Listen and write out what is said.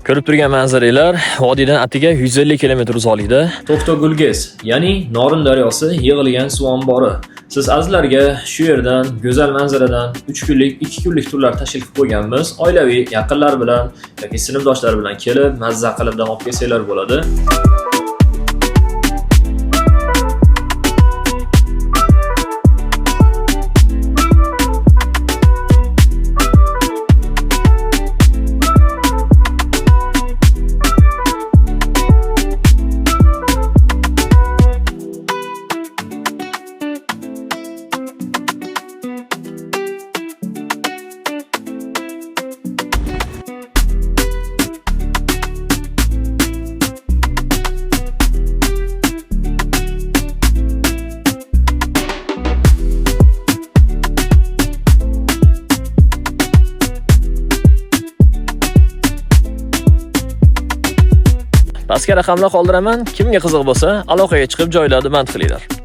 Ko'rib turgan manzaralar vodiydan atiga 150 km uzoqlikda To'xtagulgez, ya'ni Norin daryosi yig'ilgan suv ombori. Siz azizlarga shu yerdan go'zal manzaradan 3 kunlik, 2 kunlik turlar tashkil qilib qo'yganmiz. Oilaviy, yaqinlar bilan yoki sinfdoshlar bilan kelib, mazza qilib dam olib kelsanglar bo'ladi. Pastga raqamlar qoldiraman. Kimga qiziq bo'lsa, aloqaga chiqib joylarni band qilinglar.